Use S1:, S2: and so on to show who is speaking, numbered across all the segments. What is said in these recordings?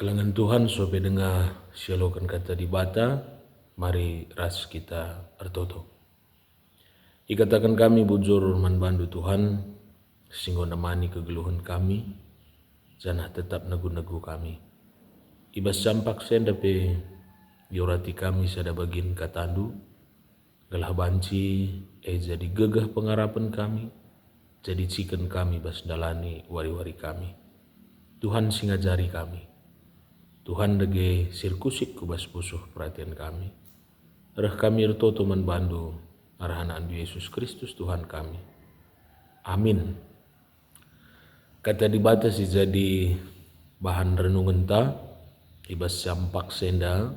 S1: Kelangan Tuhan sope dengar sialokan kata di bata, mari ras kita ertoto. Ikatakan kami bujur manbandu Tuhan, singgo namani kegeluhan kami, janah tetap nagu-nagu kami. Ibas campak senda pe yorati kami sada bagin katandu, galah banci jadi gegah pengarapan kami, jadi ciken kami bas dalani wari-wari kami. Tuhan singajari kami. Tuhan dege sirkusik kubas pusuh perhatian kami. Reh kami ertoto manbandu arahan andu Yesus Kristus Tuhan kami. Amin. Kata dibatasi jadi bahan renungan ta ibas campak senda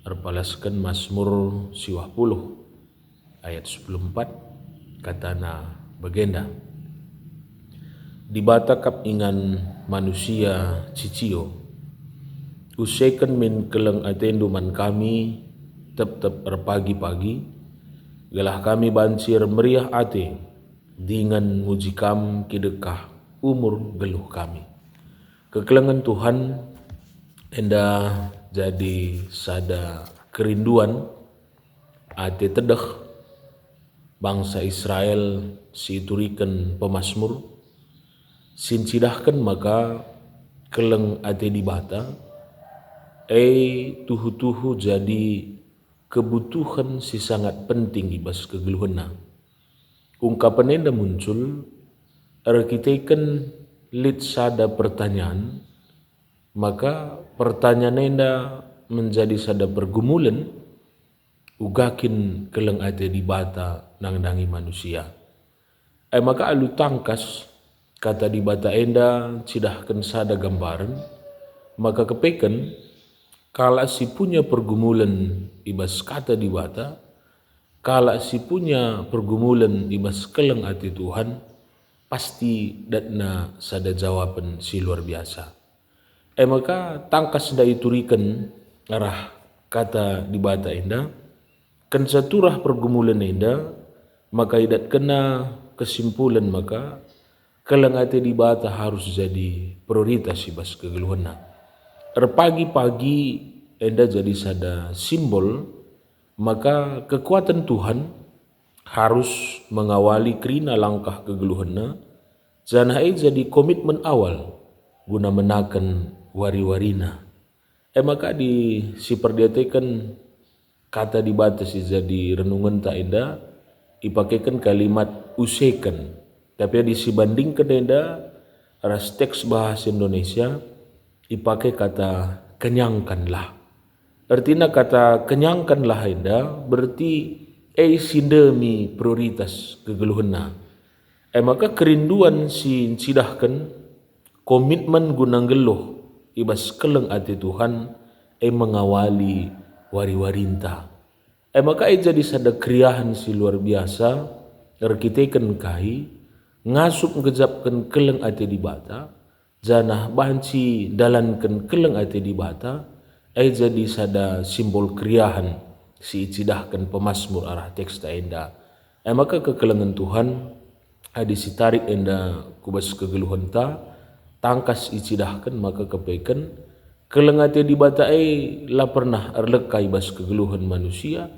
S1: erpalaskan Mazmur 20 ayat 14 katana begenda. Dibata kap ingan manusia cicio, usaikan min keleng atenduman kami tep pagi-pagi, galah kami bancir meriah ate dengan mujikam kidekah umur geluh kami. Kekelengan Tuhan enda jadi sada kerinduan ate tedeh bangsa Israel siturikan pemasmur sincidahkan maka keleng ate dibata tuhu-tuhu jadi kebutuhan si sangat penting ibas kegeluhana. Ungkapan enda muncul arkiteken lit sada pertanyaan, maka pertanyaan enda menjadi sada pergumulan ugakin keleng ate dibata nang-nangi manusia. Maka alu tangkas kata dibata enda cidahkan sada gambaran, maka kepeken kala si punya pergumulan ibas kata dibata, kala si punya pergumulan ibas keleng ati Tuhan, pasti datna sada jawaban si luar biasa. Maka tangkas da iturikan arah kata dibata enda, kan saturah pergumulan enda, maka idat kena kesimpulan maka keleng ati dibata harus jadi prioritas ibas kegeluhana. Pagi-pagi enda jadi sada simbol, maka kekuatan Tuhan harus mengawali kerina langkah kegeluhana, janah jadi komitmen awal guna menakan wari-warina. Maka si perdiatekan kata dibatasi jadi renungan tak enda, ipakaikan kalimat usaikan, tapi disibandingkan enda ras teks bahasa Indonesia dipakai kata kenyangkanlah. Artinya kata kenyangkanlah enda berarti sindemi prioritas kegeluhana. Maka kerinduan si cidahkan komitmen gunang geluh ibas keleng ati Tuhan mengawali wari-warinta. Maka jadi sada kriahan si luar biasa arkiteken kai ngasup ngejapkan keleng ati dibata, janah banci dalankan keleng ati dibata, jadi sada simbol kriahan si cidahkan pemasmur arah teks ta enda. Maka kekelengan Tuhan disitarik enda kubas kegeluhan ta, tangkas icidahkan maka kepeken keleng ati dibata la pernah erlekai bas kegeluhan manusia,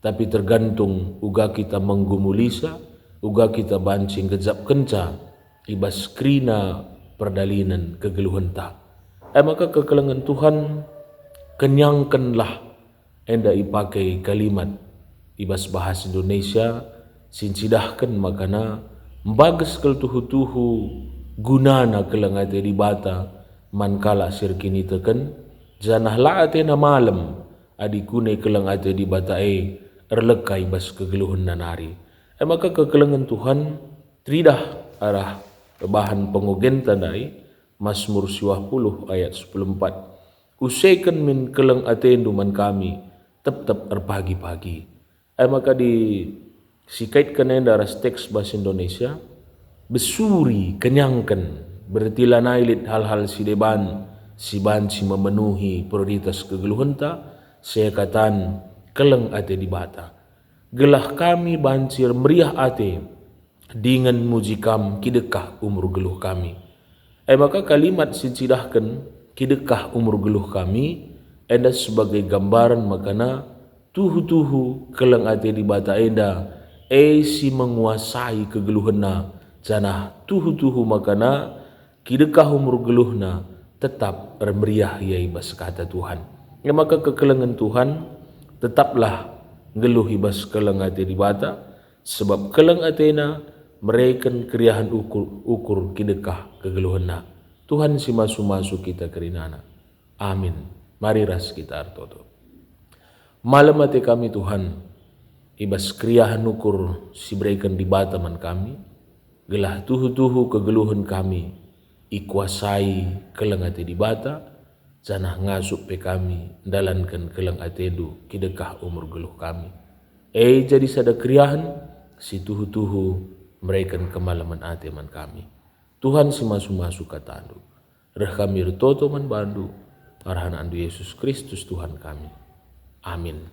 S1: tapi tergantung uga kita menggumulisa, uga kita bancing gejap kenca ibas krina perdalinan kegeluhan ta. Maka kekelengan Tuhan kenyangkanlah enda ipakai kalimat ibas bahasa Indonesia sincidahkan makana bagas kel tuhu-tuhu gunana keleng ati dibata mankala sirkini teken janah la ati na malam adikune keleng ati dibata erlekai bas kegeluhan nanari. Maka kekelengan Tuhan tridah arah bahan pengogen tandai Mazmur 20 ayat 14. Usaikan min keleng atenduman kami tep pagi-pagi. Maka disikaitkan enda ras teks bahasa Indonesia besuri kenyangkan berarti lanailit hal-hal si banci memenuhi prioritas kegeluhan ta, saya katan keleng ate dibata. Gelah kami bancir meriah ate dengan mujikam kidekah umur geluh kami. Maka kalimat sincidahkan kidekah umur geluh kami, enda sebagai gambaran makana tuhu-tuhu kelang ate di bata enda, si menguasai kegeluhna, janah tuhu-tuhu makana kidekah umur geluhna tetap meriah yai bas kata Tuhan. Ya maka kekelengan Tuhan tetaplah geluh ibas kelang ate di bata, sebab kelang atena mereken keriahan ukur kidekah kegeluhna. Tuhan si masu-masu kita kerinana. Amin. Mari ras kita artoto. Malam ate kami Tuhan, ibas keriahan ukur si berikan di bata man kami, gelah tuhu-tuhu kegeluhan kami, ikuasai kelang ate di bata, janah ngasup pe kami, dalankan kelang ate du kidekah umur geluh kami. Jadi sada keriahan, si tuhu-tuhu mereken kemalaman ate man kami. Tuhan si masu-masu katandu. Reh kami retoto man bandu, arahan andu Yesus Kristus Tuhan kami. Amin.